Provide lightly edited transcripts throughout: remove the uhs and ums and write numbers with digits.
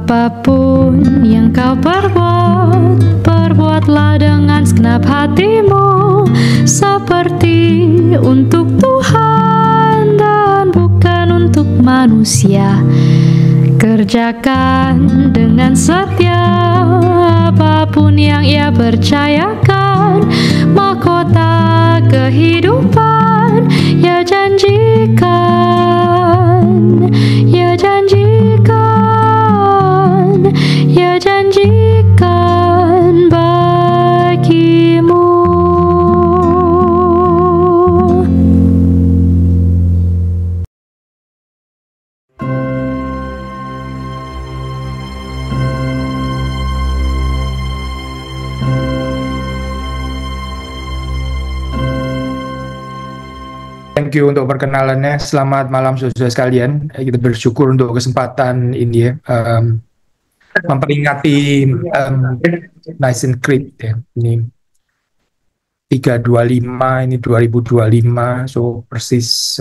Apapun yang kau perbuat, perbuatlah dengan segenap hatimu, seperti untuk Tuhan dan bukan untuk manusia. Kerjakan dengan setia apapun yang ia percayakan, mahkota kehidupan ia janjikan, ia janjikan, ia janjikan bagimu. Thank you untuk perkenalannya. Selamat malam saudara sekalian. Kita bersyukur untuk kesempatan ini ya, memperingati Nicene Creed ya. Ini 325, ini 2025, so persis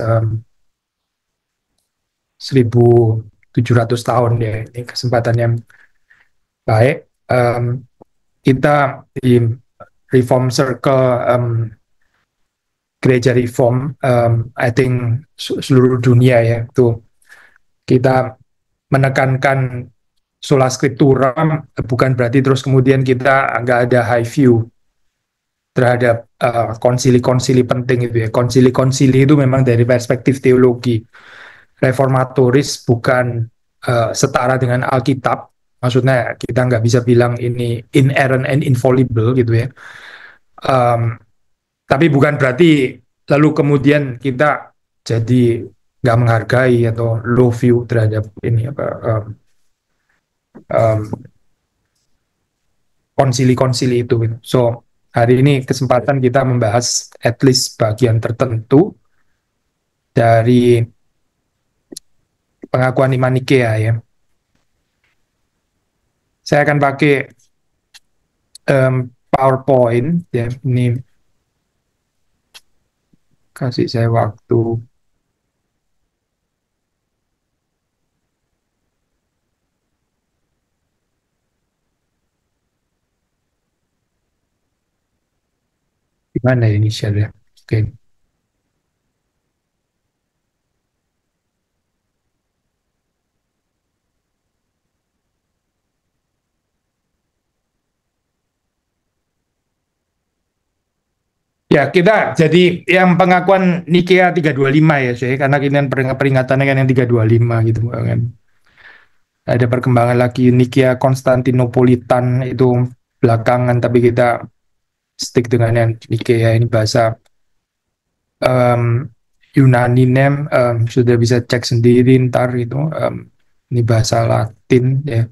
1700 tahun ya. Ini kesempatan yang baik. Kita di Reform Circle, gereja Reform, I think seluruh dunia ya, itu kita menekankan sola scriptura, bukan berarti terus kemudian kita nggak ada high view terhadap konsili-konsili penting itu ya. Konsili-konsili itu memang dari perspektif teologi reformatoris, bukan setara dengan Alkitab. Maksudnya kita nggak bisa bilang ini inerrant and infallible gitu ya. Tapi bukan berarti lalu kemudian kita jadi nggak menghargai atau low view terhadap ini konsili-konsili itu. So hari ini kesempatan kita membahas at least bagian tertentu dari pengakuan iman Nikea ya. Saya akan pakai PowerPoint ya. Ini kasih saya waktu. Gimana ini share-nya? Oke. Ya, kita jadi yang pengakuan Nikea 325 ya, saya karena ini peringatannya kan yang 325 gitu kan. Ada perkembangan lagi Nikea Konstantinopolitan itu belakangan, tapi kita stick dengan yang Nikea ini bahasa Yunani name, sudah bisa cek sendiri ntar itu, ini bahasa Latin ya.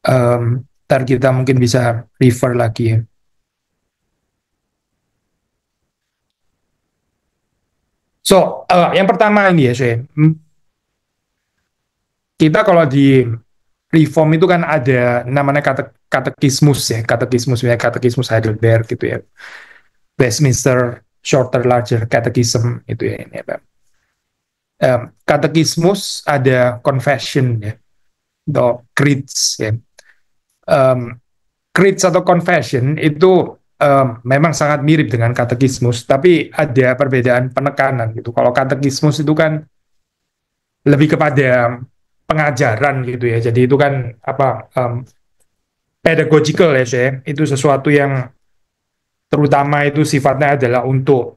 Ntar kita mungkin bisa refer lagi ya. So, yang pertama ini ya, saya. Kita kalau di Reform itu kan ada namanya katekismus ya, katekismus Heidelberg gitu ya. Westminster Shorter Larger Catechism itu ya ini ya. Katekismus ada confession ya, atau creeds ya. Creeds atau confession itu memang sangat mirip dengan katekismus, tapi ada perbedaan penekanan gitu. Kalau katekismus itu kan lebih kepada pengajaran gitu ya. Jadi itu kan pedagogical ya, saya. Itu sesuatu yang terutama itu sifatnya adalah untuk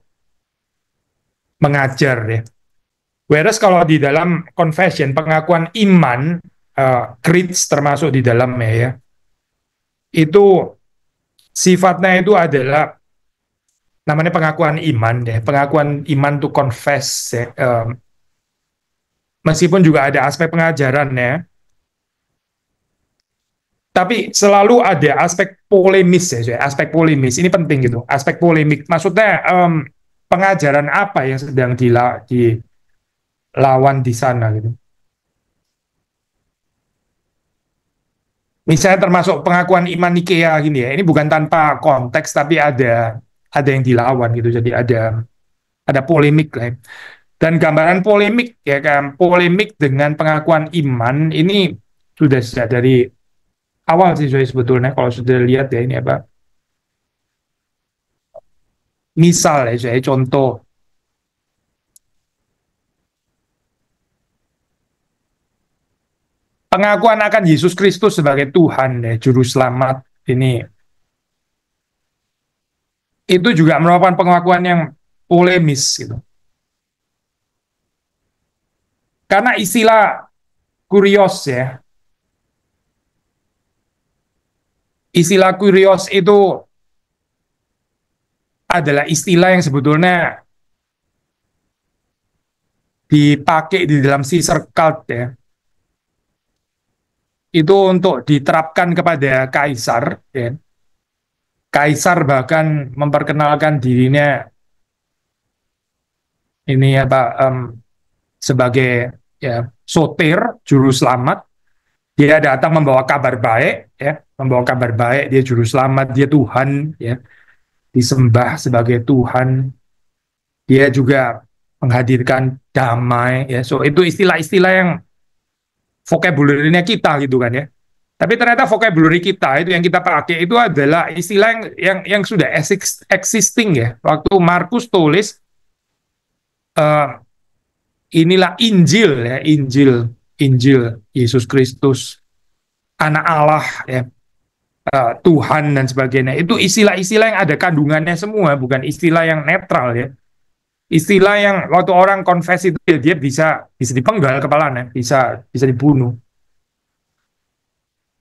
mengajar ya. Whereas kalau di dalam confession, pengakuan iman, creeds termasuk di dalamnya ya, itu sifatnya itu adalah namanya pengakuan iman ya. Pengakuan iman to confess ya. Meskipun juga ada aspek pengajarannya, tapi selalu ada aspek polemis ya. Aspek polemis ini penting gitu. Aspek polemik maksudnya pengajaran apa yang sedang dilawan di sana gitu. Misalnya termasuk pengakuan iman Nikea gini ya, ini bukan tanpa konteks tapi ada yang dilawan gitu, jadi ada polemik lah. Dan gambaran polemik ya kan, polemik dengan pengakuan iman ini sudah sejak dari awal sih sebetulnya kalau sudah lihat ya ini apa. Misal ya saya contoh pengakuan akan Yesus Kristus sebagai Tuhan ya juru selamat ini itu juga merupakan pengakuan yang polemis gitu. Karena istilah kurios ya, istilah kurios itu adalah istilah yang sebetulnya dipakai di dalam Caesar cult ya. Itu untuk diterapkan kepada kaisar ya. Kaisar bahkan memperkenalkan dirinya ini apa sebagai ya soter juru selamat. Dia datang membawa kabar baik ya, membawa kabar baik, dia juru selamat, dia Tuhan ya, disembah sebagai Tuhan. Dia juga menghadirkan damai ya. So itu istilah-istilah yang vocabulary-nya kita gitu kan ya. Tapi ternyata vocabulary kita itu yang kita pakai itu adalah istilah yang sudah existing ya. Waktu Markus tulis inilah Injil ya, Injil Yesus Kristus, Anak Allah ya, Tuhan dan sebagainya. Itu istilah-istilah yang ada kandungannya semua, bukan istilah yang netral ya. Istilah yang waktu orang confess itu ya, dia bisa dipenggal kepalanya, bisa dibunuh.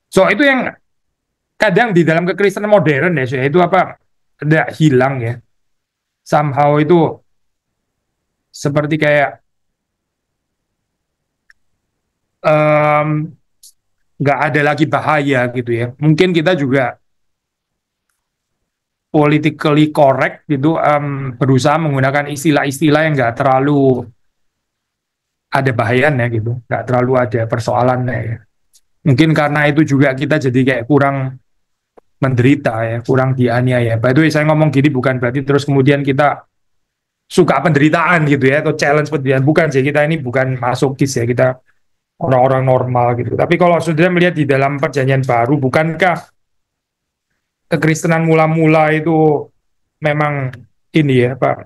So itu yang kadang di dalam kekristenan modern ya, itu apa ada hilang ya. Somehow itu seperti kayak nggak ada lagi bahaya gitu ya. Mungkin kita juga politically correct gitu, berusaha menggunakan istilah-istilah yang nggak terlalu ada bahayanya gitu, nggak terlalu ada persoalannya ya. Mungkin karena itu juga kita jadi kayak kurang menderita ya, kurang dianiaya. By the way, saya ngomong gini bukan berarti terus kemudian kita suka penderitaan gitu ya, atau challenge penderitaan. Bukan sih, kita ini bukan masokis ya, kita orang-orang normal gitu. Tapi kalau sudah melihat di dalam perjanjian baru, bukankah kekristenan mula-mula itu memang ini ya Pak,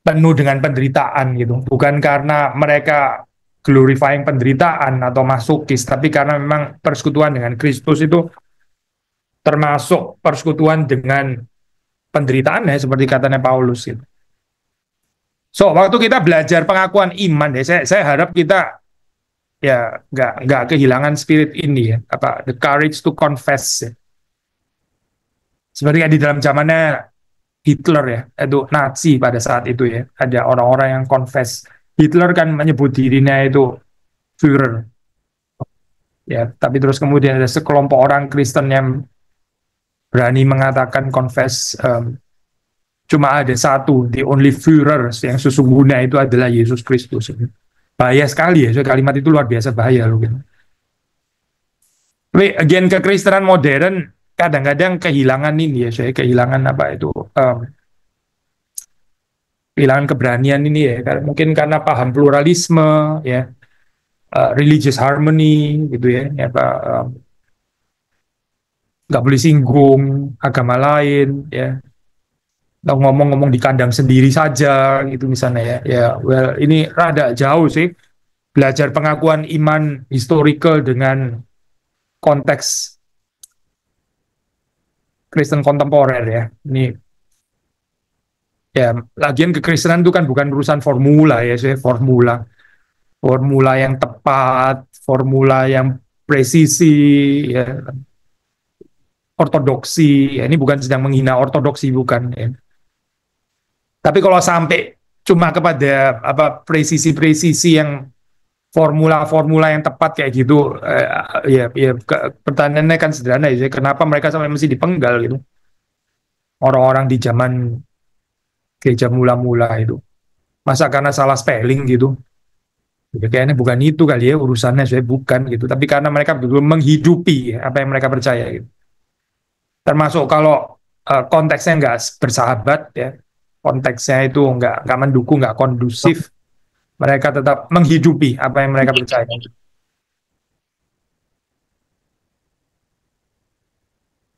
penuh dengan penderitaan gitu. Bukan karena mereka glorifying penderitaan atau masokis, tapi karena memang persekutuan dengan Kristus itu termasuk persekutuan dengan penderitaan ya, seperti katanya Paulus gitu. So, waktu kita belajar pengakuan iman ya, saya harap kita ya nggak kehilangan spirit ini ya, apa the courage to confess ya. Seperti di dalam zamannya Hitler ya, itu Nazi pada saat itu ya, ada orang-orang yang confess. Hitler kan menyebut dirinya itu Führer ya, tapi terus kemudian ada sekelompok orang Kristen yang berani mengatakan confess, cuma ada satu, the only Führer yang sesungguhnya itu adalah Yesus Kristus. Bahaya sekali ya, so, kalimat itu luar biasa bahaya loh gitu. Tapi again kekristenan modern kadang-kadang kehilangan ini ya, saya kehilangan apa itu, kehilangan keberanian ini ya, mungkin karena paham pluralisme ya, religious harmony gitu ya, apa nggak boleh singgung agama lain ya, ngomong-ngomong di kandang sendiri saja gitu misalnya ya. Ya, well ini rada jauh sih belajar pengakuan iman historical dengan konteks Kristen kontemporer ya. Ini ya lagian kekristenan itu kan bukan urusan formula ya, saya formula yang tepat, formula yang presisi ya, ortodoksi ya, ini bukan sedang menghina ortodoksi bukan ya. Tapi kalau sampai cuma kepada apa presisi-presisi yang formula-formula yang tepat kayak gitu, ya pertanyaannya kan sederhana ya, kenapa mereka sampai mesti dipenggal gitu? Orang-orang di zaman gereja mula-mula itu, masa karena salah spelling gitu? Ya, kayaknya bukan itu kali ya urusannya, saya bukan gitu. Tapi karena mereka belum menghidupi ya, apa yang mereka percaya gitu. Termasuk kalau konteksnya nggak bersahabat ya, konteksnya itu nggak mendukung, nggak kondusif, mereka tetap menghidupi apa yang mereka percaya.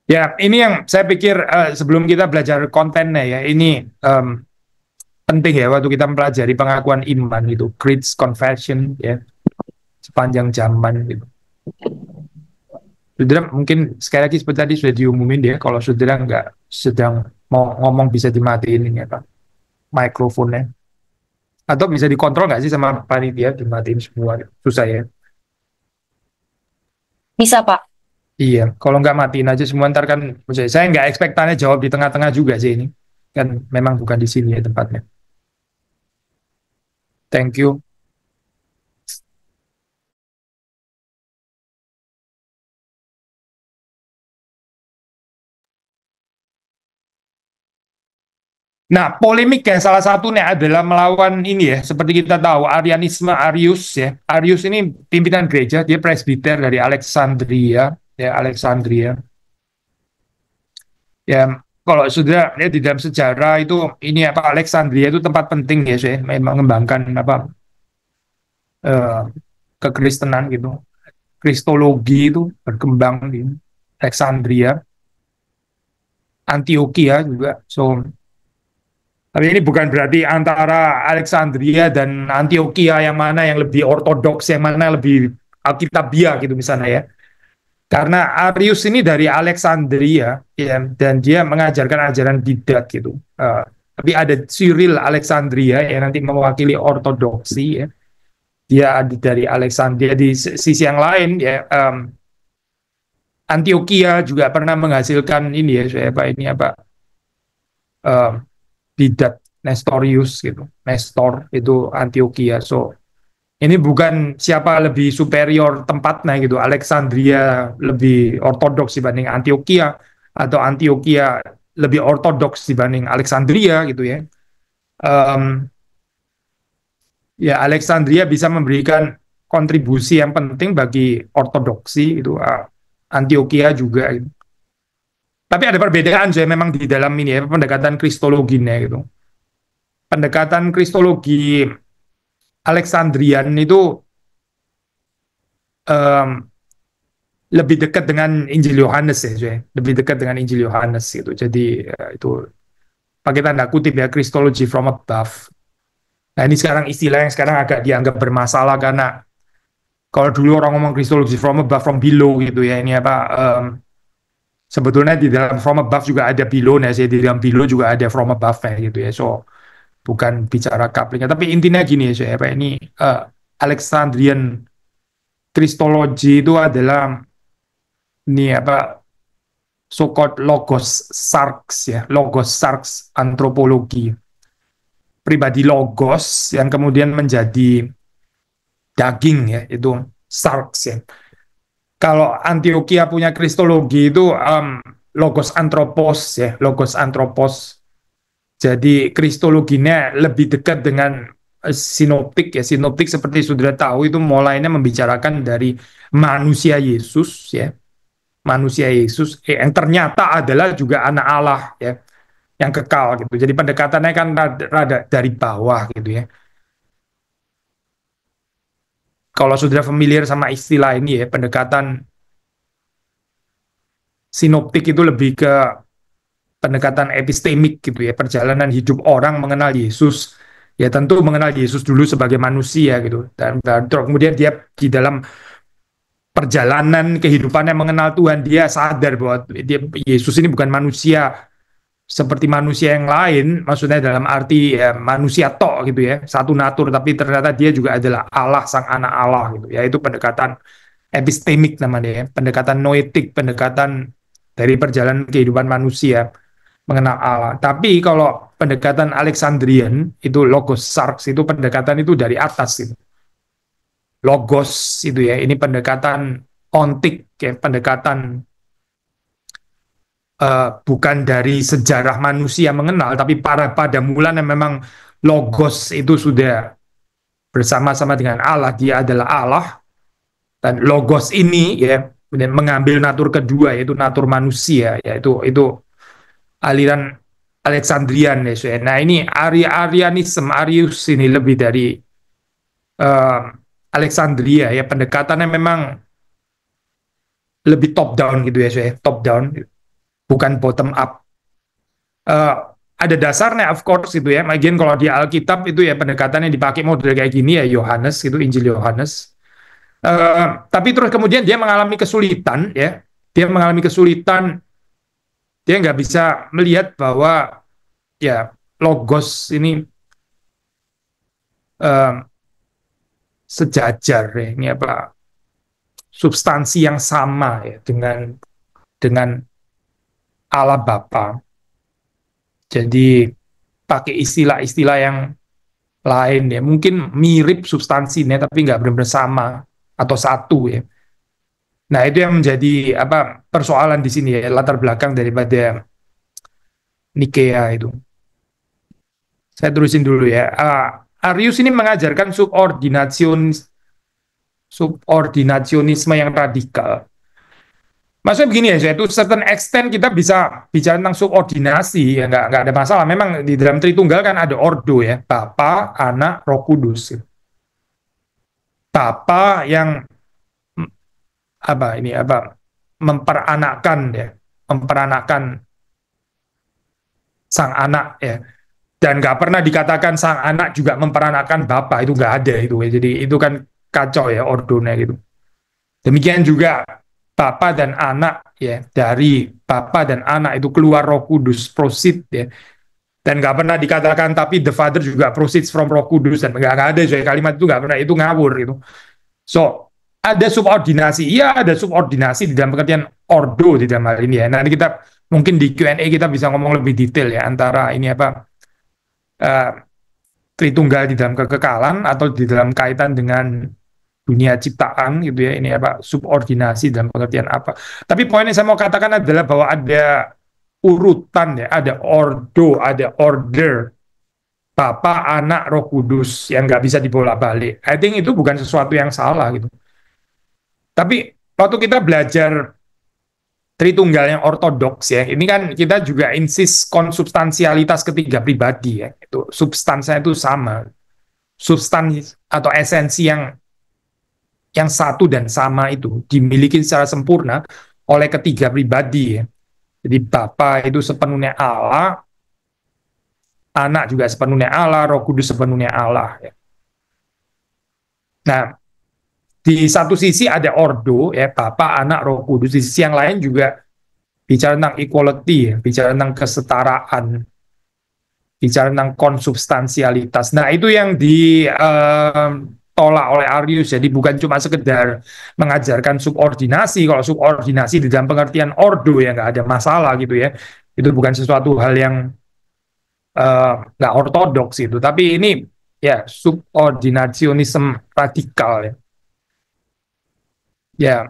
Ya, ini yang saya pikir sebelum kita belajar kontennya ya, ini penting ya waktu kita mempelajari pengakuan iman itu, Creed's Confession ya, sepanjang zaman gitu. Saudara mungkin sekali lagi seperti tadi sudah diumumin ya, kalau saudara nggak sedang mau ngomong bisa dimatiin ini ya Pak, mikrofonnya. Atau bisa dikontrol nggak sih sama panitia dimatiin semua? Susah ya. Bisa, Pak. Iya, kalau nggak matiin aja semua ntar kan, maksudnya saya nggak ekspektannya jawab di tengah-tengah juga sih ini. Kan memang bukan di sini ya tempatnya. Thank you. Nah, polemik ya salah satunya adalah melawan ini ya, seperti kita tahu Arianisme Arius ya. Arius ini pimpinan gereja, dia presbiter dari Alexandria, ya Alexandria. Ya, kalau sudah lihat di dalam sejarah itu ini apa Alexandria itu tempat penting ya, saya mengembangkan apa kekristenan gitu. Kristologi itu berkembang di Alexandria, Antioquia juga. So, tapi ini bukan berarti antara Alexandria dan Antioquia yang mana yang lebih ortodoks, yang mana lebih Alkitabiah gitu misalnya ya. Karena Arius ini dari Alexandria ya, dan dia mengajarkan ajaran didat gitu. Tapi ada Cyril Alexandria yang nanti mewakili ortodoksi ya. Dia ada dari Alexandria di sisi yang lain ya. Antioquia juga pernah menghasilkan ini ya, Didat Nestorius gitu. Nestor itu Antioquia. So ini bukan siapa lebih superior tempatnya gitu. Alexandria lebih ortodoks dibanding Antioquia atau Antioquia lebih ortodoks dibanding Alexandria gitu ya. Ya Alexandria bisa memberikan kontribusi yang penting bagi ortodoksi itu. Antioquia juga gitu. Tapi ada perbedaan saya memang di dalam ini ya, pendekatan kristologinya gitu. Pendekatan kristologi Alexandrian itu lebih dekat dengan Injil Yohanes ya, saya. Lebih dekat dengan Injil Yohanes gitu. Jadi itu pakai tanda kutip ya, Christology from above. Nah ini sekarang istilah yang sekarang agak dianggap bermasalah karena kalau dulu orang ngomong Christology from above, from below gitu ya, ini apa? Sebetulnya di dalam from above juga ada below, nah saya di dalam below juga ada from above gitu ya. So bukan bicara couplingnya, tapi intinya gini ya, saya apa ini Alexandrian Christology itu adalah ini apa so-called logos sarx ya, logos sarx antropologi, pribadi logos yang kemudian menjadi daging ya, itu sarx ya. Kalau Antioquia punya kristologi itu logos anthropos ya, logos anthropos. Jadi kristologinya lebih dekat dengan sinoptik ya. Sinoptik seperti sudah tahu itu mulainya membicarakan dari manusia Yesus ya. Manusia Yesus yang ternyata adalah juga anak Allah ya, yang kekal gitu. Jadi pendekatannya kan rada dari bawah gitu ya. Kalau sudah familiar sama istilah ini ya, pendekatan sinoptik itu lebih ke pendekatan epistemik gitu ya, perjalanan hidup orang mengenal Yesus. Ya tentu mengenal Yesus dulu sebagai manusia gitu. Dan kemudian dia di dalam perjalanan kehidupannya mengenal Tuhan, dia sadar bahwa Yesus ini bukan manusia seperti manusia yang lain, maksudnya dalam arti ya, manusia tok gitu ya, satu natur, tapi ternyata dia juga adalah Allah, sang anak Allah gitu ya. Itu pendekatan epistemik namanya ya, pendekatan noetik, pendekatan dari perjalanan kehidupan manusia mengenal Allah. Tapi kalau pendekatan Alexandrian itu logos sarx itu pendekatan itu dari atas gitu. Logos itu ya, ini pendekatan ontik ya, pendekatan bukan dari sejarah manusia mengenal, tapi pada mulanya memang logos itu sudah bersama-sama dengan Allah, dia adalah Allah, dan logos ini ya mengambil natur kedua yaitu natur manusia, yaitu aliran Alexandrian ya. Nah ini Arianisme, Arius ini lebih dari eh, Alexandria ya, pendekatannya memang lebih top down gitu ya, top down, bukan bottom up. Eh, ada dasarnya of course itu ya. Lagian kalau di Alkitab itu ya pendekatannya dipakai model kayak gini ya, Yohanes itu, Injil Yohanes. Tapi terus kemudian dia mengalami kesulitan ya, dia mengalami kesulitan, dia nggak bisa melihat bahwa ya logos ini eh, sejajar ya, ini apa, substansi yang sama ya dengan Allah Bapa. Jadi pakai istilah-istilah yang lain ya, mungkin mirip substansinya tapi nggak benar-benar sama atau satu ya. Nah itu yang menjadi apa, persoalan di sini ya, latar belakang daripada Nikea itu. Saya terusin dulu ya. Arius ini mengajarkan subordinasionisme yang radikal. Maksudnya begini ya, itu certain extent kita bisa bicara tentang subordinasi ya, nggak ada masalah. Memang di dalam Tritunggal kan ada ordo ya, Bapa, Anak, Roh Kudus. Bapa yang apa ini apa, memperanakkan ya, memperanakkan sang anak ya, dan nggak pernah dikatakan sang anak juga memperanakkan Bapa, itu nggak ada itu ya. Jadi itu kan kacau ya ordonya gitu. Demikian juga Bapa dan Anak ya, dari Bapa dan Anak itu keluar Roh Kudus, proceed ya, dan nggak pernah dikatakan tapi the Father juga proceeds from Roh Kudus, dan nggak ada jadi kalimat itu, nggak pernah, itu ngawur itu. So ada subordinasi, iya ada subordinasi di dalam pengertian ordo di dalam hal ini ya. Nanti kita mungkin di Q&A kita bisa ngomong lebih detail ya, antara ini apa, uh, Tritunggal di dalam kekekalan atau di dalam kaitan dengan dunia ciptaan gitu ya, ini apa, subordinasi dalam pengertian apa. Tapi poin yang saya mau katakan adalah bahwa ada urutan ya, ada ordo, ada order, Bapa, Anak, Roh Kudus yang nggak bisa dibolak-balik. I think itu bukan sesuatu yang salah gitu. Tapi waktu kita belajar Tritunggal yang ortodoks ya, ini kan kita juga insist konsubstansialitas ketiga pribadi ya, itu substansinya itu sama, substansi atau esensi yang satu dan sama itu dimiliki secara sempurna oleh ketiga pribadi ya. Jadi Bapa itu sepenuhnya Allah, Anak juga sepenuhnya Allah, Roh Kudus sepenuhnya Allah ya. Nah, di satu sisi ada ordo ya, Bapa, Anak, Roh Kudus. Di sisi yang lain juga bicara tentang equality ya, bicara tentang kesetaraan, bicara tentang konsubstansialitas. Nah, itu yang ditolak oleh Arius. Jadi bukan cuma sekedar mengajarkan subordinasi. Kalau subordinasi di dalam pengertian ordo ya nggak ada masalah gitu ya. Itu bukan sesuatu hal yang nggak ortodoks itu. Tapi ini ya subordinasionisme radikal ya. Ya,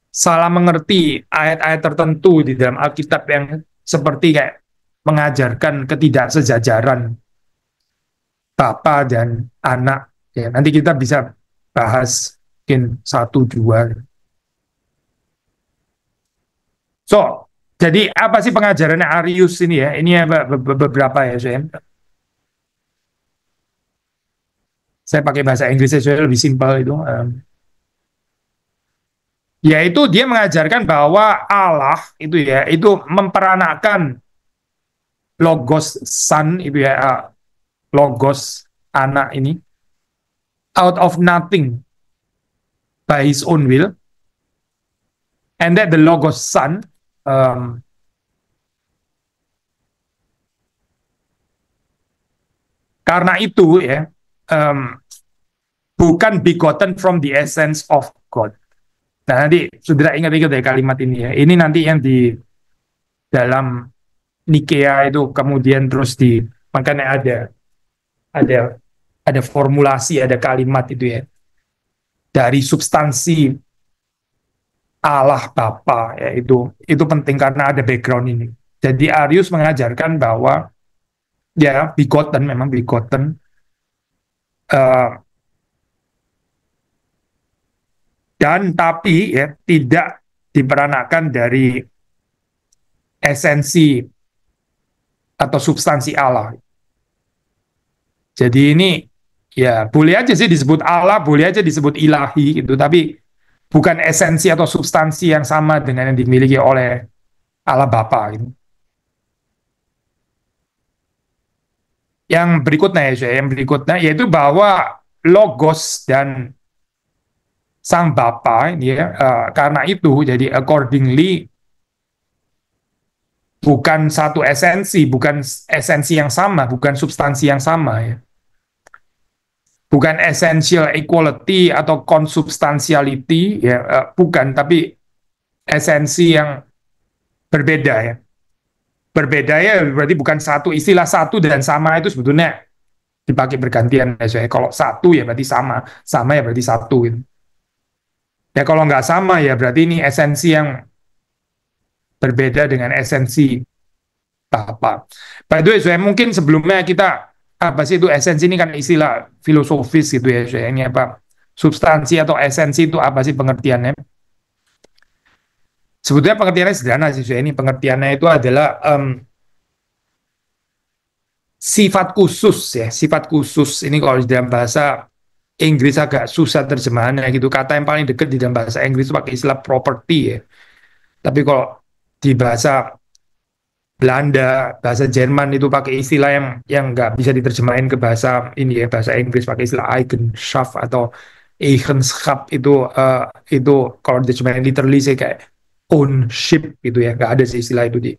salah mengerti ayat-ayat tertentu di dalam Alkitab yang seperti kayak mengajarkan ketidaksejajaran Bapa dan Anak. Ya, nanti kita bisa bahas mungkin satu dua. So, jadi apa sih pengajarannya Arius ini ya? Ini ya beberapa ya, saya pakai bahasa Inggris saya lebih simpel itu. Yaitu dia mengajarkan bahwa Allah itu ya, itu memperanakkan logos Son itu ya, logos anak ini out of nothing by his own will, and that the logos Son karena itu ya, bukan begotten from the essence of God. Nah nanti saudara ingat-ingat dari kalimat ini ya, ini nanti yang di dalam Nikea itu kemudian terus makanya ada ada formulasi, ada kalimat itu ya, dari substansi Allah Bapa ya, itu penting karena ada background ini. Jadi Arius mengajarkan bahwa ya begotten, memang begotten, dan tapi ya tidak diperanakkan dari esensi atau substansi Allah. Jadi ini ya boleh aja sih disebut Allah, boleh aja disebut ilahi gitu, tapi bukan esensi atau substansi yang sama dengan yang dimiliki oleh Allah Bapa gitu. Yang berikutnya yang berikutnya yaitu bahwa logos dan sang Bapa ini ya, karena itu jadi accordingly bukan satu esensi, bukan esensi yang sama, bukan substansi yang sama ya. Bukan essential equality atau consubstantiality ya, bukan, tapi esensi yang berbeda ya. Berbeda ya berarti bukan satu, istilah satu dan sama itu sebetulnya dipakai bergantian ya. Kalau satu ya berarti sama, sama ya berarti satu gitu. Ya kalau nggak sama ya berarti ini esensi yang berbeda dengan esensi Bapak. By the way, saya mungkin sebelumnya kita apa sih itu esensi, ini kan istilah filosofis gitu ya, saya ini apa substansi atau esensi itu apa sih pengertiannya? Sebetulnya pengertiannya sederhana sih, saya ini pengertiannya itu adalah sifat khusus ya, sifat khusus ini kalau di dalam bahasa Inggris agak susah terjemahannya gitu. Kata yang paling dekat di dalam bahasa Inggris itu pakai istilah property ya. Tapi kalau di bahasa Belanda, bahasa Jerman itu pakai istilah yang nggak bisa diterjemahin ke bahasa ini ya, bahasa Inggris pakai istilah Eigenschaft atau Eigenschaft itu kalau diterjemahin literally sih kayak ownership gitu ya, nggak ada sih istilah itu di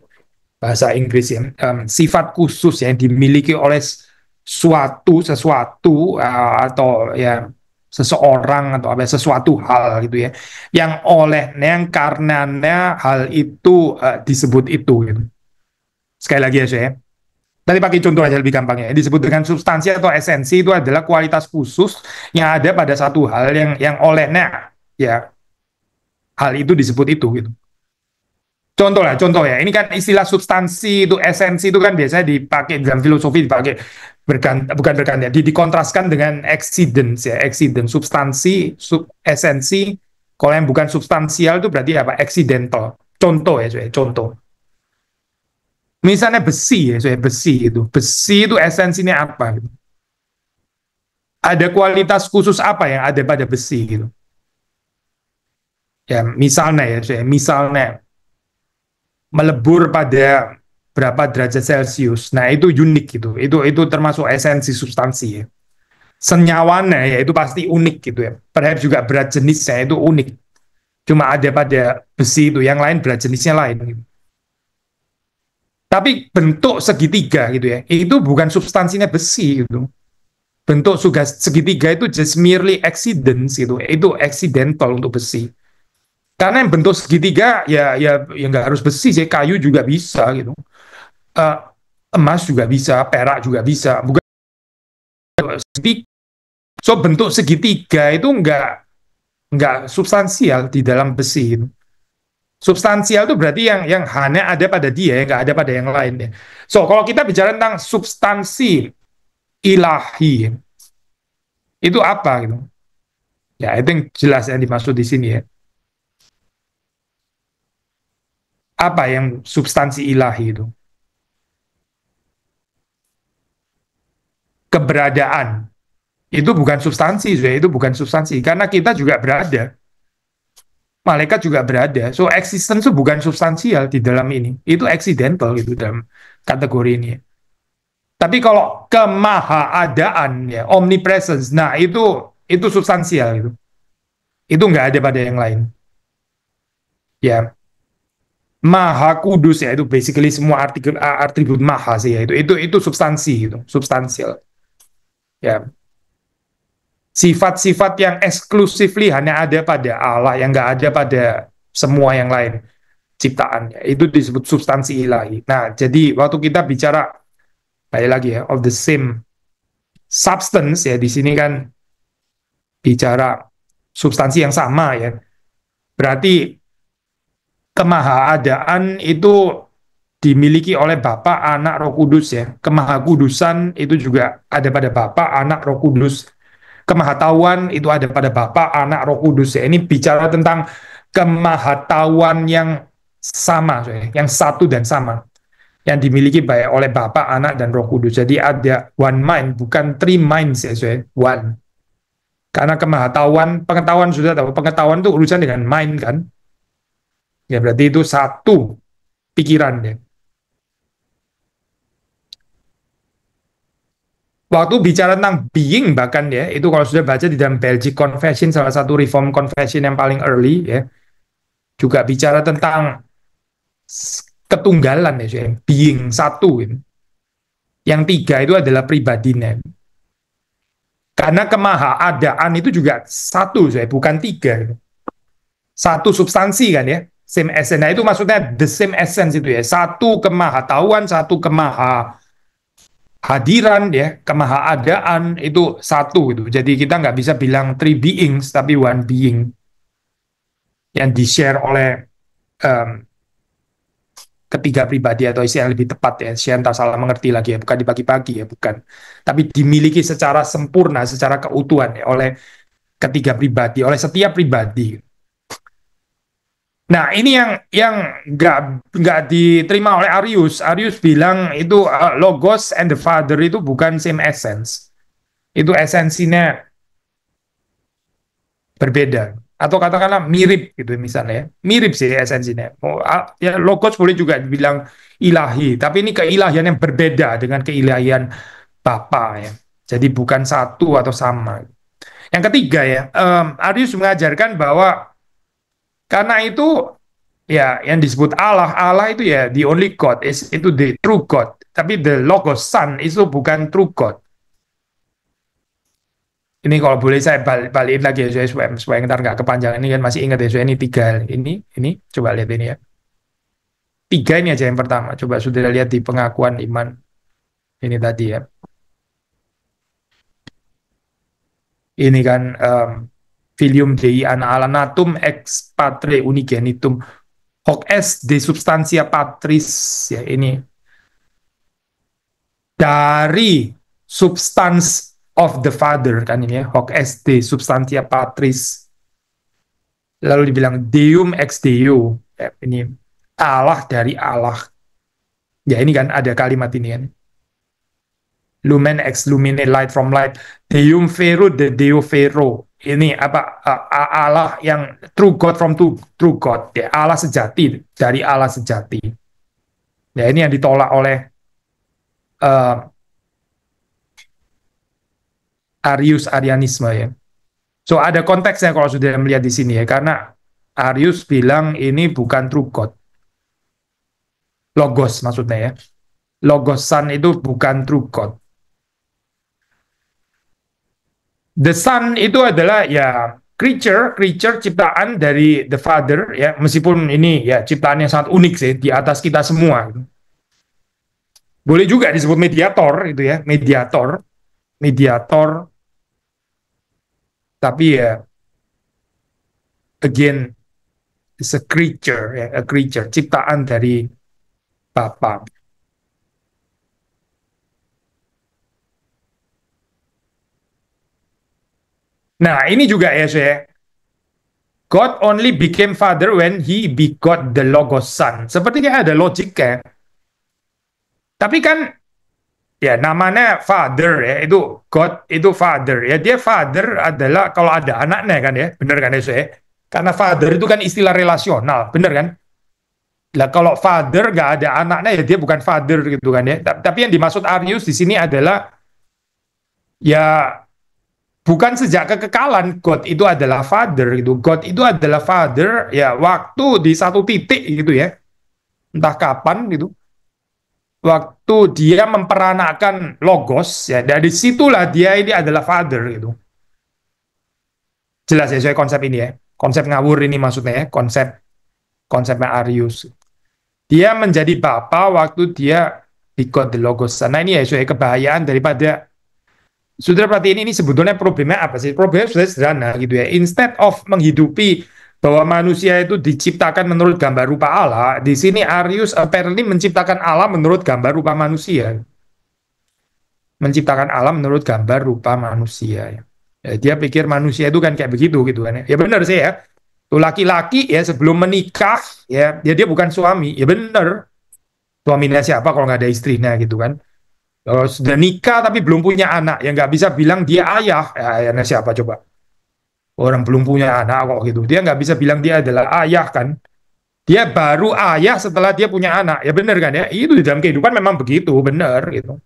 bahasa Inggris ya. Sifat khusus yang dimiliki oleh sesuatu atau ya seseorang atau apa sesuatu hal gitu ya, yang karenanya hal itu disebut itu gitu. Sekali lagi ya saya, tadi pakai contoh aja lebih gampangnya. Disebut dengan substansi atau esensi itu adalah kualitas khusus yang ada pada satu hal yang olehnya ya hal itu disebut itu gitu. Contoh ya. Ini kan istilah substansi itu esensi itu kan biasanya dipakai dalam filosofi dipakai bukan berganti, dikontraskan dengan accidents ya, accident substansi esensi. Kalau yang bukan substansial itu berarti apa? Accidental. Contoh ya, contoh. Misalnya besi ya, besi itu esensinya apa gitu. Ada kualitas khusus apa yang ada pada besi gitu. Ya, misalnya melebur pada berapa derajat Celcius. Nah, itu unik gitu. Itu termasuk esensi substansi ya. Senyawanya ya itu pasti unik gitu ya. Perhaps juga berat jenisnya itu unik. Cuma ada pada besi itu, yang lain berat jenisnya lain gitu. Tapi bentuk segitiga gitu ya, itu bukan substansinya besi gitu. Bentuk segitiga itu just merely accidents gitu. Itu accidental untuk besi. Karena yang bentuk segitiga ya nggak harus besi sih, kayu juga bisa gitu. Uh, Emas juga bisa, perak juga bisa. Bukan so bentuk segitiga itu nggak substansial di dalam besi itu. Substansial itu berarti yang hanya ada pada dia, nggak ada pada yang lain ya. So kalau kita bicara tentang substansi ilahi itu apa gitu? Ya itu yang jelas yang dimaksud di sini ya. Apa yang substansi ilahi itu? Keberadaan. Itu bukan substansi, itu bukan substansi. Karena kita juga berada. Malaikat juga berada. So, existence itu bukan substansial di dalam ini. Itu accidental gitu dalam kategori ini. Tapi kalau kemahaadaan, ya, omnipresence, nah itu substansial gitu. Itu nggak ada pada yang lain. Ya, maha kudus ya itu basically semua atribut maha sih ya itu substansi gitu, substansial. Ya, sifat-sifat yang exclusively hanya ada pada Allah, yang nggak ada pada semua yang lain ciptaannya, itu disebut substansi ilahi. Nah, jadi waktu kita bicara balik lagi ya of the same substance ya, di sini kan bicara substansi yang sama ya, berarti kemahaadaan itu dimiliki oleh Bapa, Anak, Roh Kudus ya. Kemahakudusan itu juga ada pada Bapa, Anak, Roh Kudus. Kemahatauan itu ada pada Bapa, Anak, Roh Kudus ya. Ini bicara tentang kemahatauan yang sama, yang satu dan sama. yang dimiliki baik oleh Bapa, Anak, dan Roh Kudus. Jadi ada one mind, bukan three minds ya, one. Karena pengetahuan sudah tahu, pengetahuan itu urusan dengan mind kan. Ya berarti itu satu pikiran ya. Waktu bicara tentang being bahkan ya, itu kalau sudah baca di dalam Belgic Confession, salah satu Reform Confession yang paling early ya, juga bicara tentang ketunggalan ya, being satu. Gitu. Yang tiga itu adalah pribadinya. Karena kemahaadaan itu juga satu, bukan tiga. Gitu. Satu substansi kan ya, same essence. Nah itu maksudnya the same essence itu ya, satu kemahatauan, satu kemahahadiran ya, kemahaadaan itu satu gitu. Jadi kita nggak bisa bilang three beings, tapi one being yang di-share oleh ketiga pribadi atau istilah lebih tepat ya, saya entah salah mengerti lagi ya, bukan dibagi-bagi ya, bukan. Tapi dimiliki secara sempurna, secara keutuhan ya, oleh ketiga pribadi, oleh setiap pribadi. Nah, ini yang nggak diterima oleh Arius. Arius bilang itu Logos and the Father itu bukan same essence. Itu esensinya berbeda. Atau katakanlah mirip gitu misalnya ya. Mirip sih esensinya. Ya, Logos boleh juga dibilang ilahi, tapi ini keilahian yang berbeda dengan keilahian Bapa ya. Jadi bukan satu atau sama. Yang ketiga ya, Arius mengajarkan bahwa karena itu ya yang disebut Allah itu ya the only God, itu the true God. Tapi the Logos Son itu bukan true God. Ini kalau boleh saya balikin lagi ya supaya ntar nggak kepanjangan. Ini kan masih ingat ya, ini tiga. Ini coba lihat ini ya. Tiga ini aja yang pertama. Coba sudah lihat di pengakuan iman. Ini tadi ya. Ini kan filium Dei analanatum ex patre unigenitum hoc est de substantia patris ya, ini dari substance of the Father kan ini ya, hoc est de substantia patris, lalu dibilang Deum ex Deo ya, ini Allah dari Allah ya, ini kan ada kalimat ini kan, lumen ex lumine, light from light, Deum vero de Deo vero, ini apa, Allah yang true God from true God ya, Allah sejati dari Allah sejati ya. Ini yang ditolak oleh Arianisme ya. So ada konteksnya kalau sudah melihat di sini ya, karena Arius bilang ini bukan true God. Logos maksudnya ya. Logos Son itu bukan true God. The Son itu adalah ya creature ciptaan dari the Father ya, meskipun ini ya ciptaan yang sangat unik sih, di atas kita semua. Boleh juga disebut mediator itu ya, mediator. Tapi ya again it's a creature ya, a creature ciptaan dari Bapa. Nah, ini juga ya saya. God only became Father when he begot the Logos Son. Sepertinya ada logiknya. Tapi kan ya namanya Father ya, itu God itu Father ya, dia Father adalah kalau ada anaknya kan ya, benar kan ya saya? Karena Father itu kan istilah relasional, benar kan? Lah kalau Father nggak ada anaknya ya dia bukan Father gitu kan ya. Tapi yang dimaksud Arius di sini adalah ya bukan sejak kekekalan God itu adalah Father gitu. God itu adalah Father ya waktu di satu titik gitu ya. Entah kapan gitu. Waktu dia memperanakan Logos ya, dari situlah dia ini adalah Father gitu. Jelas ya saya konsep ini ya. Konsep ngawur ini maksudnya ya, konsepnya Arius. Dia menjadi Bapa waktu dia begot the Logos. Nah ini ya saya kebahayaan daripada Saudara perhatiin ini sebetulnya problemnya apa sih? Problemnya sudah sederhana gitu ya. Instead of menghidupi bahwa manusia itu diciptakan menurut gambar rupa Allah, di sini Arius apparently menciptakan Allah menurut gambar rupa manusia. Menciptakan Allah menurut gambar rupa manusia. Ya, dia pikir manusia itu kan kayak begitu gitu kan. Ya benar sih ya. Tuh laki-laki ya sebelum menikah ya dia bukan suami. Ya benar. Suaminya siapa kalau nggak ada istrinya gitu kan. Kalau sudah nikah tapi belum punya anak, ya nggak bisa bilang dia ayah. Ya, ayahnya siapa coba? Orang belum punya anak kok gitu. Dia nggak bisa bilang dia adalah ayah kan. Dia baru ayah setelah dia punya anak. Ya benar kan ya? Itu di dalam kehidupan memang begitu, benar gitu.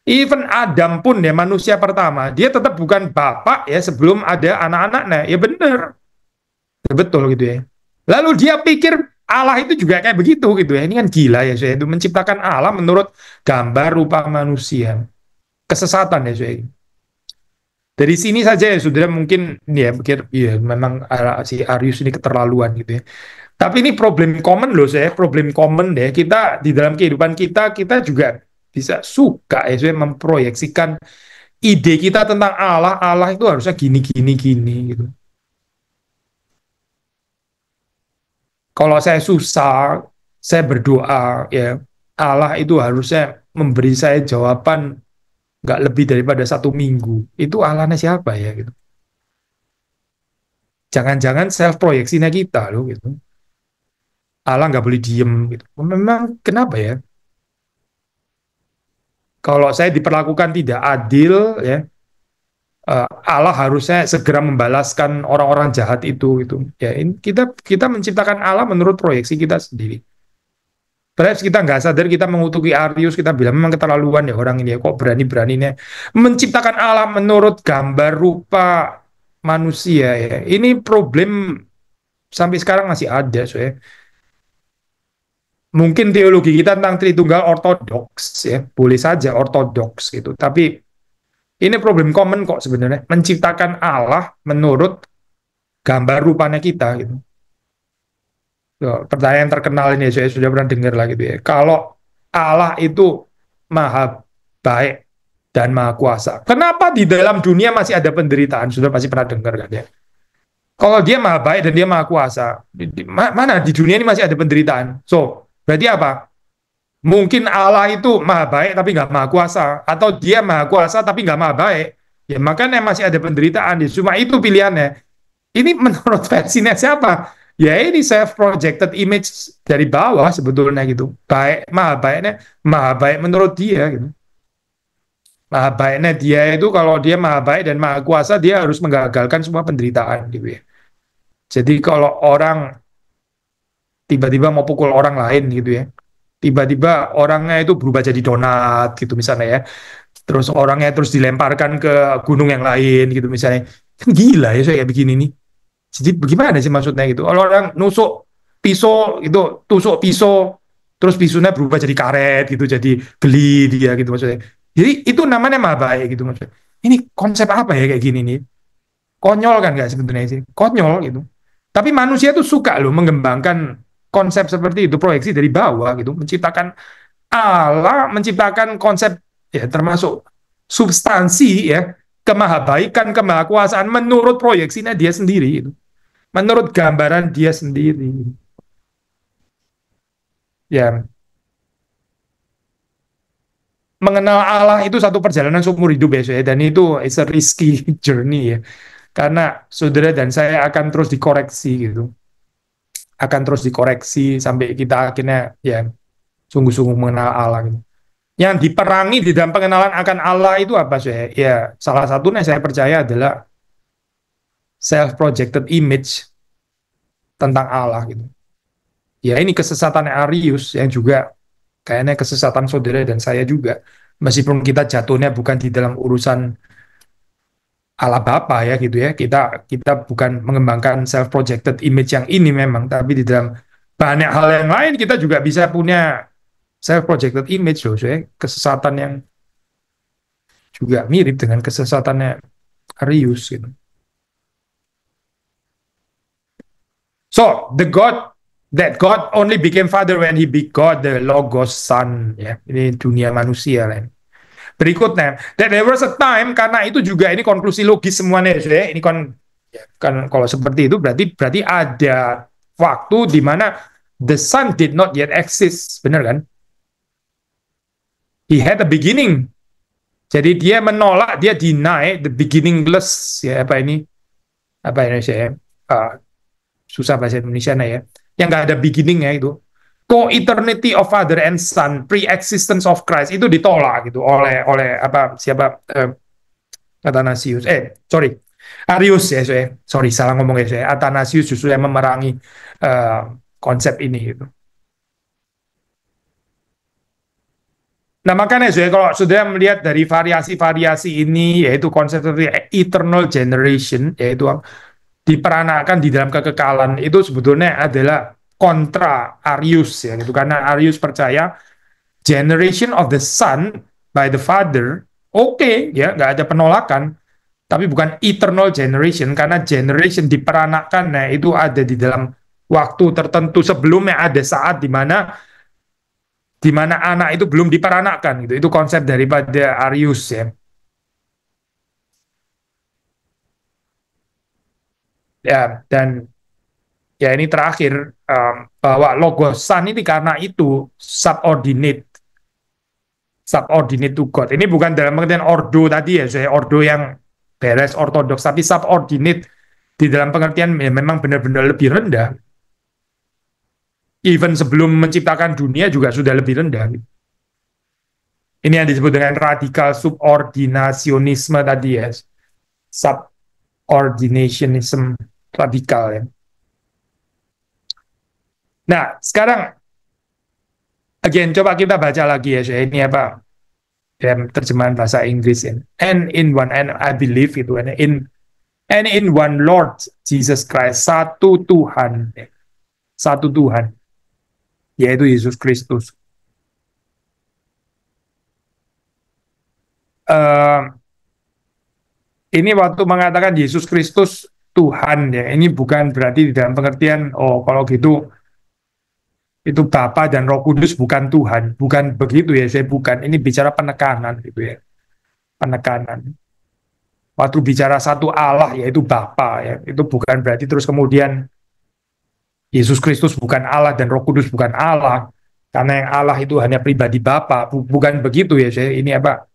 Even Adam pun ya manusia pertama, dia tetap bukan bapak ya sebelum ada anak-anaknya. Ya benar, ya, betul gitu ya. Lalu dia pikir Allah itu juga kayak begitu gitu ya. Ini kan gila ya saya itu menciptakan Allah menurut gambar rupa manusia. Kesesatan ya saya. Dari sini saja ya saudara mungkin ya pikir ya memang si Arius ini keterlaluan gitu ya. Tapi ini problem common loh saya, problem common deh. Kita di dalam kehidupan kita juga bisa suka ya saya memproyeksikan ide kita tentang Allah, Allah itu harusnya gini gini gini gitu. Kalau saya susah, saya berdoa ya Allah itu harusnya memberi saya jawaban nggak lebih daripada 1 minggu. Itu Allahnya siapa ya gitu. Jangan-jangan self proyeksinya kita loh gitu. Allah nggak boleh diem gitu. Memang kenapa ya? Kalau saya diperlakukan tidak adil ya, Allah harusnya segera membalaskan orang-orang jahat itu. Ya, kita kita menciptakan Allah menurut proyeksi kita sendiri. Perhaps kita nggak sadar kita mengutuki Arius, kita bilang memang keterlaluan ya orang ini ya, kok berani-beraninya menciptakan Allah menurut gambar rupa manusia ya. Ini problem sampai sekarang masih ada, so ya. Mungkin teologi kita tentang Tritunggal ortodoks ya, boleh saja ortodoks gitu. Tapi ini problem common kok sebenarnya, menciptakan Allah menurut gambar rupanya kita gitu. Pertanyaan terkenal ini saya sudah pernah dengar lah gitu ya. Kalau Allah itu maha baik dan maha kuasa, kenapa di dalam dunia masih ada penderitaan? Sudah pasti pernah dengar kan ya. Kalau dia maha baik dan dia maha kuasa, mana di dunia ini masih ada penderitaan? So, berarti apa? Mungkin Allah itu maha baik tapi nggak maha kuasa, atau dia maha kuasa tapi nggak maha baik. Ya makanya masih ada penderitaan. Cuma itu pilihannya. Ini menurut versinya siapa? Ya ini self projected image dari bawah sebetulnya gitu. Baik, maha baik menurut dia gitu. Maha baiknya dia itu kalau dia maha baik dan maha kuasa dia harus menggagalkan semua penderitaan gitu ya. Jadi kalau orang tiba-tiba mau pukul orang lain gitu ya, tiba-tiba orangnya itu berubah jadi donat gitu misalnya ya, terus orangnya terus dilemparkan ke gunung yang lain gitu misalnya, kan gila ya saya kayak begini nih. Jadi bagaimana sih maksudnya gitu? Kalau orang nusuk pisau itu, tusuk pisau, terus pisaunya berubah jadi karet gitu, jadi geli dia gitu maksudnya. Jadi itu namanya maha baik gitu maksudnya. Ini konsep apa ya kayak gini nih? Konyol kan nggak sebenarnya sih? Konyol gitu. Tapi manusia tuh suka loh mengembangkan konsep seperti itu, proyeksi dari bawah gitu, menciptakan Allah, menciptakan konsep ya termasuk substansi ya, kemahabaikan, kemahakuasaan menurut proyeksinya dia sendiri gitu. Menurut gambaran dia sendiri. Ya, mengenal Allah itu satu perjalanan seumur hidup ya, dan itu is a risky journey ya. Karena saudara dan saya akan terus dikoreksi gitu. Akan terus dikoreksi sampai kita akhirnya ya sungguh-sungguh mengenal Allah gitu. Yang diperangi di dalam pengenalan akan Allah itu apa sih? Ya, salah satunya saya percaya adalah self-projected image tentang Allah gitu. Ya ini kesesatan Arius yang juga kayaknya kesesatan saudara dan saya juga. Meskipun kita jatuhnya bukan di dalam urusan ala Bapa ya gitu ya. Kita bukan mengembangkan self projected image yang ini memang, tapi di dalam banyak hal yang lain kita juga bisa punya self projected image loh, saya kesesatan yang juga mirip dengan kesesatannya Arius gitu. So, the God that God only became father when he begot the Logos Son ya. Ini dunia manusia lah. Berikutnya, that there was a time, karena itu juga ini konklusi logis semuanya ya. Ini kan kalau seperti itu berarti ada waktu di mana the Son did not yet exist, benar kan? He had a beginning. Jadi dia menolak, dia deny the beginningless ya, apa ini saya susah bahasa Indonesia ya. Yang nggak ada beginning ya itu. co-eternity of Father and Son, pre-existence of Christ itu ditolak gitu oleh Athanasius. Sorry, Arius ya, sorry salah ngomong ya saya. Athanasius justru yang memerangi konsep ini gitu. Nah makanya kalau sudah melihat dari variasi-variasi ini, yaitu konsep seperti eternal generation, yaitu diperanakan di dalam kekekalan, itu sebetulnya adalah kontra Arius ya gitu, karena Arius percaya generation of the son by the father, ya nggak ada penolakan, tapi bukan eternal generation, karena generation diperanakan, nah itu ada di dalam waktu tertentu sebelumnya, ada saat di mana anak itu belum diperanakan gitu. Itu konsep daripada Arius ya. Ya, dan ya ini terakhir, bahwa logosan ini karena itu subordinate to God. Ini bukan dalam pengertian ordo tadi ya, saya ordo yang beres ortodoks, tapi subordinate di dalam pengertian ya, memang benar-benar lebih rendah. Even sebelum menciptakan dunia juga sudah lebih rendah. Ini yang disebut dengan radikal subordinasionisme tadi ya, subordinationism radikal ya. Nah, sekarang again coba kita baca lagi ya, ini apa? Terjemahan bahasa Inggris ya. And I believe itu in one Lord Jesus Christ, satu Tuhan, yaitu Yesus Kristus. Ini waktu mengatakan Yesus Kristus Tuhan ya, ini bukan berarti di dalam pengertian kalau gitu itu Bapa dan Roh Kudus bukan Tuhan, bukan begitu ya, saya bukan. Ini bicara penekanan gitu ya, penekanan. Waktu bicara satu Allah yaitu Bapa ya, itu bukan berarti terus kemudian Yesus Kristus bukan Allah dan Roh Kudus bukan Allah, karena yang Allah itu hanya pribadi Bapa, bukan begitu ya, saya ini apa?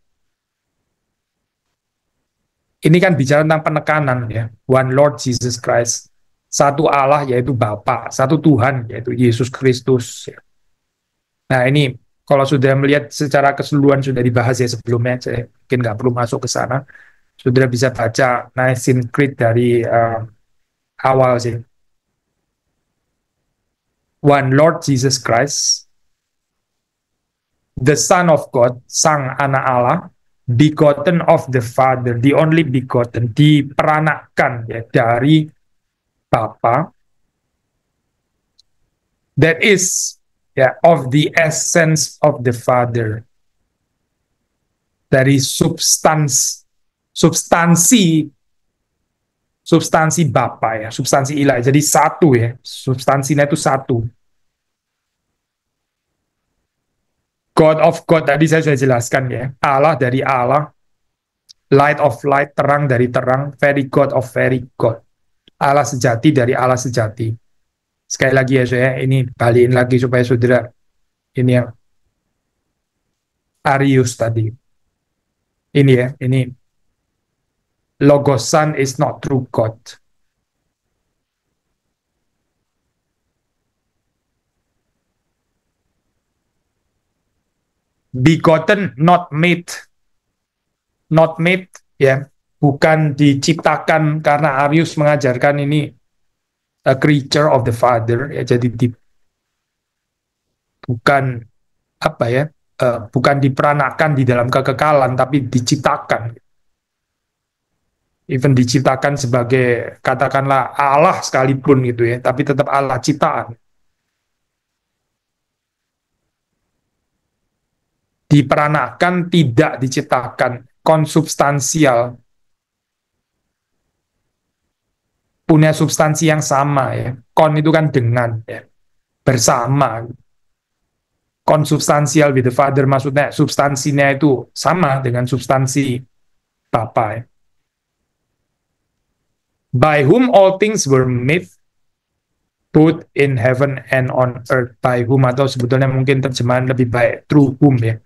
Ini kan bicara tentang penekanan ya, one Lord Jesus Christ, satu Allah yaitu Bapa, satu Tuhan yaitu Yesus Kristus. Nah ini kalau sudah melihat secara keseluruhan sudah dibahas ya sebelumnya, saya mungkin nggak perlu masuk ke sana. Sudah bisa baca Nicene Creed dari awal sih. One Lord Jesus Christ, the Son of God, Sang Anak Allah, begotten of the Father, the only begotten, diperanakan ya dari Bapa, that is ya of the essence of the Father, dari substansi Bapa ya, substansi ilahi, jadi satu ya, substansinya itu satu. God of God tadi saya sudah jelaskan ya, Allah dari Allah, light of light, terang dari terang, very God of very God, Allah sejati dari Allah sejati. Sekali lagi ya saya ini balikin lagi supaya saudara ini yang Arius tadi. Ini ya, ini Logos Son is not true God. Begotten, not made ya, bukan diciptakan, karena Arius mengajarkan ini a creature of the Father ya, jadi bukan apa ya, bukan diperanakan di dalam kekekalan, tapi diciptakan, even diciptakan sebagai katakanlah Allah sekalipun gitu ya, tapi tetap Allah ciptaan. Diperanakan, tidak diciptakan, konsubstansial, punya substansi yang sama ya. Kon itu kan dengan ya, bersama. Konsubstansial with the Father maksudnya substansinya itu sama dengan substansi Bapa ya. By whom all things were made, both in heaven and on earth. By whom, atau sebetulnya mungkin terjemahan lebih baik through whom ya.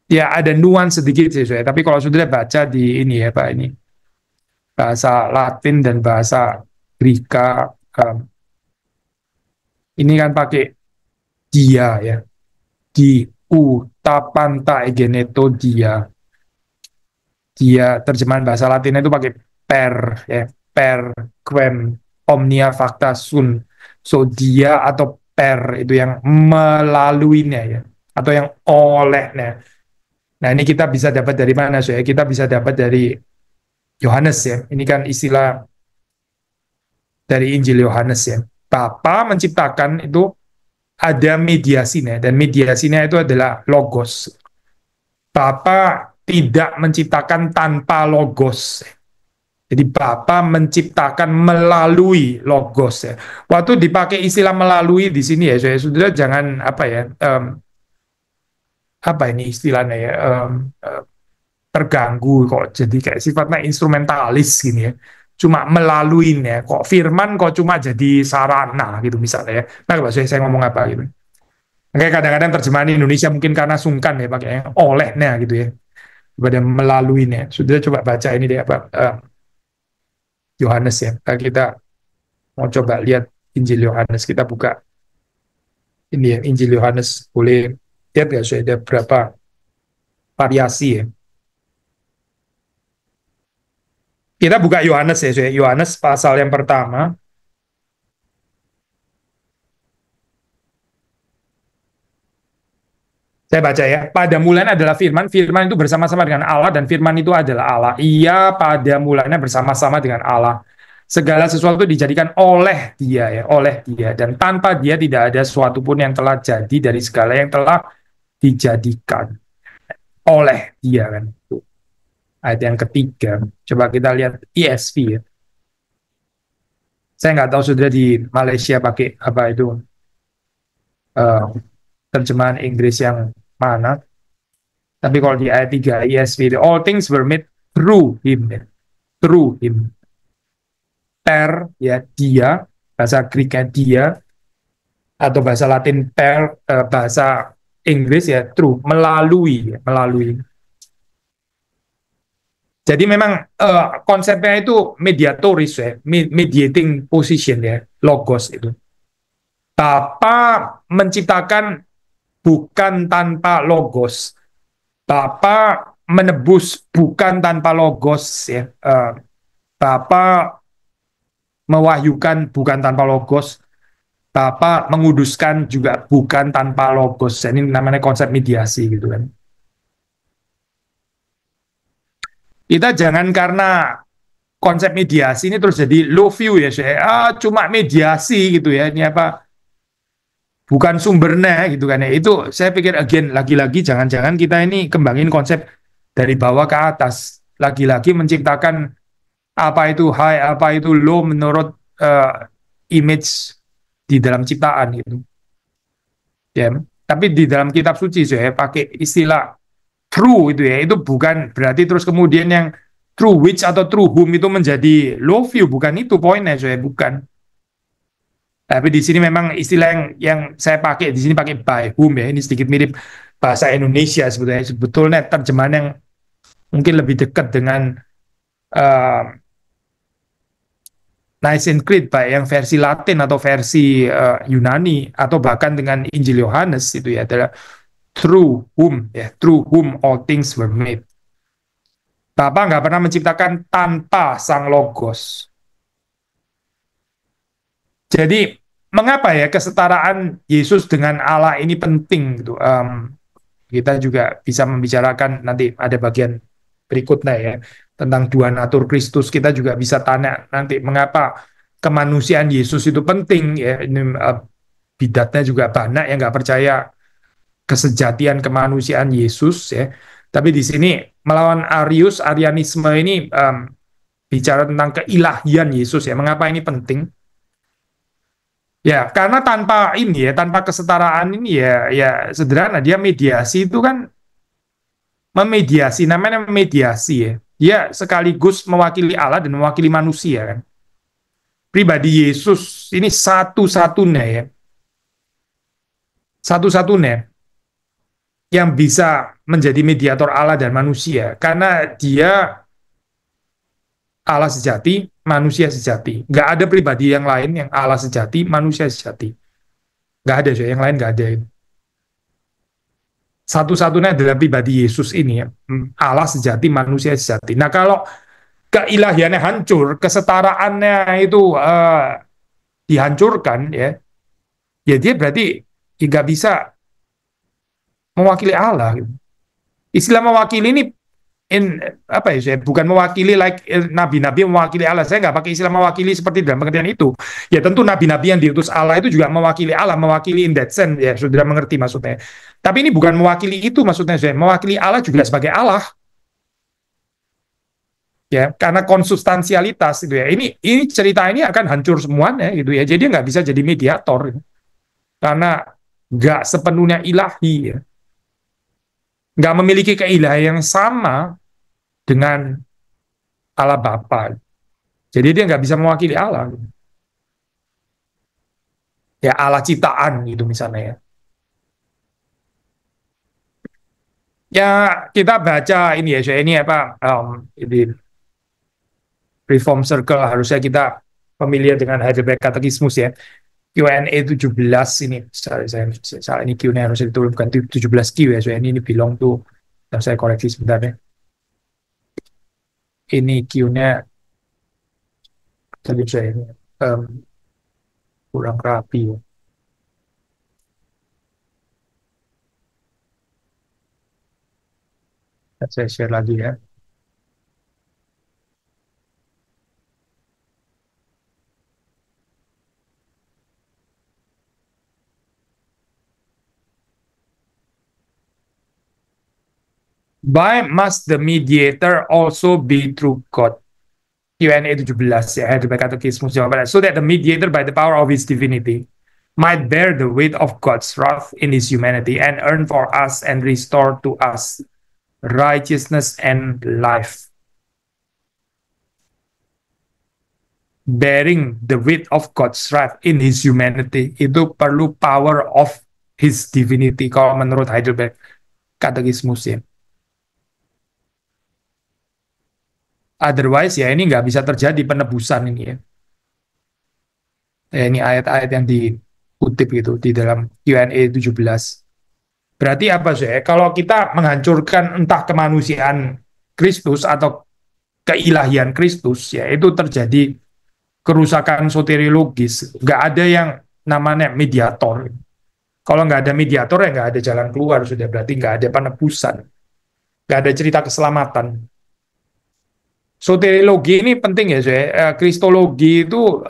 Ya ada nuans sedikit sih saya, tapi kalau sudah baca di ini ya Pak, ini bahasa Latin dan bahasa Greka, Ini kan pakai dia ya. Di utapanta egeneto dia. Dia terjemahan bahasa Latinnya itu pakai per ya, per quem omnia facta sunt. So dia atau per itu yang melaluinya ya, atau yang olehnya. Nah, ini kita bisa dapat dari mana, so ya? Kita bisa dapat dari Yohanes ya. Ini kan istilah dari Injil Yohanes ya. Bapa menciptakan itu ada mediasinya, dan mediasinya itu adalah logos. Bapa tidak menciptakan tanpa logos. Jadi Bapa menciptakan melalui logos ya. Waktu dipakai istilah melalui di sini ya, saya sudah jangan apa ya, apa ini istilahnya ya, terganggu kok jadi kayak sifatnya instrumentalis gini ya. Cuma melaluinya kok firman kok cuma jadi sarana gitu misalnya ya. Nah, kalau saya ngomong apa gitu. Kayak kadang-kadang terjemahan Indonesia mungkin karena sungkan ya pakai olehnya gitu ya. Daripada melaluinya. Sudah coba baca ini deh apa Yohanes ya. Kita mau coba lihat Injil Yohanes. Kita buka ini ya Injil Yohanes. Boleh lihat nggak sudah ada berapa variasi ya. Kita buka Yohanes ya, Yohanes pasal yang pertama. Saya baca ya. Pada mulanya adalah firman, firman itu bersama-sama dengan Allah, dan firman itu adalah Allah. Ia pada mulanya bersama-sama dengan Allah. Segala sesuatu dijadikan oleh dia ya, oleh dia. Dan tanpa dia tidak ada sesuatu pun yang telah jadi dari segala yang telah dijadikan oleh dia kan. Ayat yang ketiga. Coba kita lihat ESV ya. Saya nggak tahu sudah di Malaysia pakai apa itu terjemahan Inggris yang mana. Tapi kalau di ayat 3 ESV, all things were made through him. Through him. Per, ya dia, bahasa Greeknya dia, atau bahasa Latin per, bahasa Inggris ya through, melalui, ya, melalui. Jadi memang konsepnya itu mediatoris ya, mediating position ya, logos itu. Bapa menciptakan bukan tanpa logos. Bapa menebus bukan tanpa logos ya. Bapa mewahyukan bukan tanpa logos. Bapa menguduskan juga bukan tanpa logos. Ini namanya konsep mediasi gitu kan. Kita jangan karena konsep mediasi ini terus jadi low view ya, saya cuma mediasi gitu ya. Ini apa? Bukan sumbernya gitu kan ya. Itu saya pikir again lagi-lagi jangan-jangan kita ini kembangin konsep dari bawah ke atas. Lagi-lagi menciptakan apa itu high, apa itu low menurut image di dalam ciptaan gitu. Ya, tapi di dalam kitab suci saya pakai istilah true itu ya. Itu bukan berarti terus kemudian yang true which atau true whom itu menjadi low view, bukan itu poinnya saya, bukan. Tapi di sini memang istilah yang saya pakai di sini pakai by whom ya. Ini sedikit mirip bahasa Indonesia sebetulnya. Sebetulnya terjemahan yang mungkin lebih dekat dengan Nicene Creed, baik yang versi Latin atau versi Yunani atau bahkan dengan Injil Yohanes itu ya adalah through whom ya, through whom all things were made. Bapa nggak pernah menciptakan tanpa sang logos. Jadi mengapa ya kesetaraan Yesus dengan Allah ini penting gitu? Kita juga bisa membicarakan nanti ada bagian berikutnya ya tentang dua natur Kristus. Kita juga bisa tanya nanti mengapa kemanusiaan Yesus itu penting ya. Ini bidatnya juga banyak yang nggak percaya kesejatian kemanusiaan Yesus ya. Tapi di sini melawan Arianisme ini bicara tentang keilahian Yesus ya. Mengapa ini penting? Ya, karena tanpa ini ya, tanpa kesetaraan ini ya, ya sederhana dia mediasi itu kan memediasi, namanya memediasi ya. Dia sekaligus mewakili Allah dan mewakili manusia kan. Pribadi Yesus ini satu-satunya ya. Satu-satunya yang bisa menjadi mediator Allah dan manusia karena dia Allah sejati, manusia sejati. Nggak ada pribadi yang lain yang Allah sejati, manusia sejati. Nggak ada, yang lain nggak ada. Satu-satunya adalah pribadi Yesus ini, ya. Allah sejati, manusia sejati. Nah, kalau keilahiannya hancur, kesetaraannya itu dihancurkan, ya dia berarti nggak bisa mewakili Allah, gitu. Istilah mewakili ini apa ya, saya bukan mewakili like nabi-nabi mewakili Allah. Saya nggak pakai istilah mewakili seperti dalam pengertian itu. Ya tentu nabi-nabi yang diutus Allah itu juga mewakili Allah, mewakili in that sense, ya sudah mengerti maksudnya. Tapi ini bukan mewakili itu maksudnya, saya mewakili Allah juga sebagai Allah, ya karena konsubstansialitas gitu ya. Ini cerita ini akan hancur semuanya gitu ya. Jadi nggak bisa jadi mediator, gitu. Karena nggak sepenuhnya ilahi, ya. Nggak memiliki keilahian yang sama dengan Allah Bapa. Jadi dia nggak bisa mewakili Allah. Ya Allah ciptaan gitu misalnya, ya. Ya kita baca ini ya, saya ini apa ini Reform Circle, harusnya kita familiar dengan Heidelberg Katekismus, ya. Q&A 17 ini, salah ini Q-nya harusnya ditulis bukan 17 Q, ya. So ini belong tuh, saya koreksi sebentar, ya. Ini Q-nya tadi saya ini kurang rapi, ya. Saya share lagi, ya. Why must the mediator also be through God? Q&A 17, ya, Heidelberg Katekismus jawabannya. So that the mediator by the power of his divinity might bear the weight of God's wrath in his humanity and earn for us and restore to us righteousness and life. Bearing the weight of God's wrath in his humanity itu perlu power of his divinity kalau menurut Heidelberg Katekismus, ya. Otherwise, ya ini nggak bisa terjadi penebusan ini, ya. Ini ayat-ayat yang dikutip gitu di dalam Q&A 17. Berarti apa sih? Kalau kita menghancurkan entah kemanusiaan Kristus atau keilahian Kristus, ya itu terjadi kerusakan soteriologis. Nggak ada yang namanya mediator. Kalau nggak ada mediator, ya nggak ada jalan keluar, sudah berarti nggak ada penebusan, nggak ada cerita keselamatan. Soteriologi ini penting, ya, saya. Kristologi itu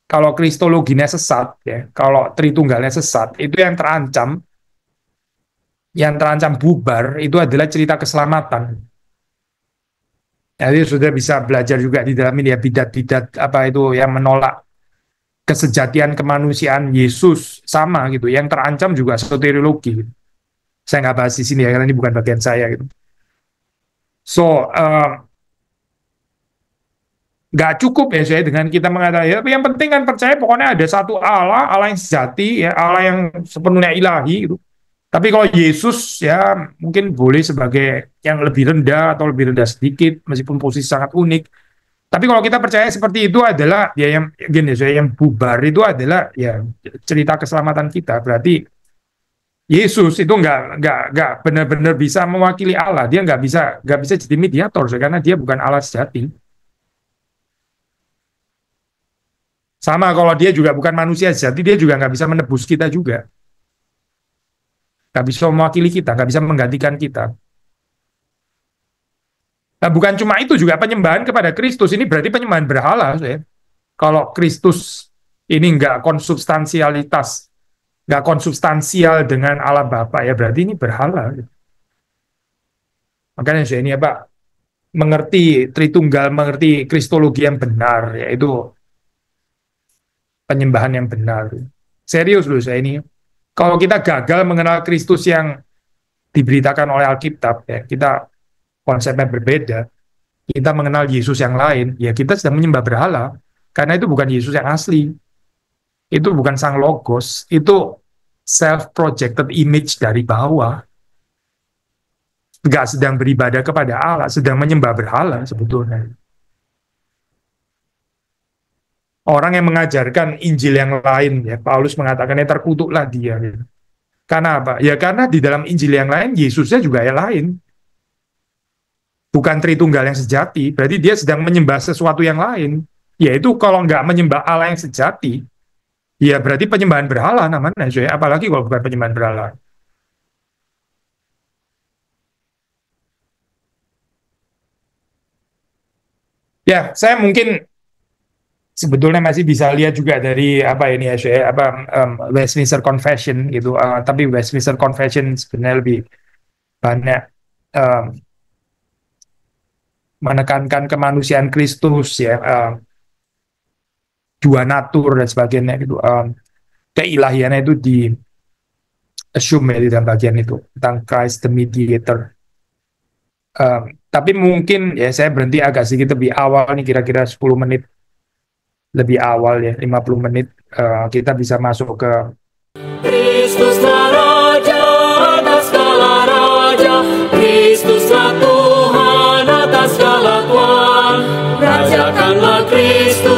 kalau kristologinya sesat, ya, kalau Tritunggalnya sesat, itu yang terancam bubar itu adalah cerita keselamatan. Jadi sudah bisa belajar juga di dalam ini, ya, bidat-bidat apa itu yang menolak kesejatian kemanusiaan Yesus, sama gitu. Yang terancam juga soteriologi. Saya nggak bahas di sini, ya, karena ini bukan bagian saya gitu. So nggak cukup, ya, saya dengan kita mengatakan, ya, yang penting kan percaya pokoknya ada satu Allah, Allah yang sejati, ya, Allah yang sepenuhnya ilahi gitu. Tapi kalau Yesus, ya mungkin boleh sebagai yang lebih rendah atau lebih rendah sedikit, meskipun posisi sangat unik. Tapi kalau kita percaya seperti itu adalah, ya, yang gini, saya yang bubar itu adalah, ya, cerita keselamatan kita. Berarti Yesus itu nggak benar-benar bisa mewakili Allah. Dia nggak bisa jadi mediator, karena dia bukan Allah sejati. Sama kalau dia juga bukan manusia sejati, dia juga nggak bisa menebus kita juga. Nggak bisa mewakili kita, nggak bisa menggantikan kita. Nah, bukan cuma itu, juga penyembahan kepada Kristus ini berarti penyembahan berhala, ya. Kalau Kristus ini nggak konsubstansial dengan Allah Bapa, ya berarti ini berhala. Makanya saya ini apa, mengerti Tritunggal, mengerti Kristologi yang benar, yaitu penyembahan yang benar. Serius loh saya ini. Kalau kita gagal mengenal Kristus yang diberitakan oleh Alkitab, ya kita konsepnya berbeda. Kita mengenal Yesus yang lain, ya kita sedang menyembah berhala. Karena itu bukan Yesus yang asli. Itu bukan Sang Logos. Itu self-projected image dari bawah. Nggak sedang beribadah kepada Allah, sedang menyembah berhala sebetulnya. orang yang mengajarkan Injil yang lain, ya Paulus mengatakannya terkutuklah dia. Gitu. Karena apa? Ya karena di dalam Injil yang lain Yesusnya juga yang lain, bukan Tritunggal yang sejati. Berarti dia sedang menyembah sesuatu yang lain. Yaitu kalau nggak menyembah Allah yang sejati, ya berarti penyembahan berhala namanya. Apalagi kalau bukan penyembahan berhala. Ya, saya mungkin sebetulnya masih bisa lihat juga dari apa ini ya, apa Westminster Confession gitu. Tapi Westminster Confession sebenarnya lebih banyak um, menekankan kemanusiaan Kristus ya, dua natur dan sebagainya gitu. Keilahiannya itu di assume ya di dalam bagian itu tentang Christ the mediator. Tapi mungkin ya saya berhenti agak sedikit lebih awal nih, kira-kira 10 menit lebih awal ya, 50 menit kita bisa masuk ke Kristuslah Raja atas segala raja, Kristuslah Tuhan atas segala Tuhan. Rajakanlah Kristus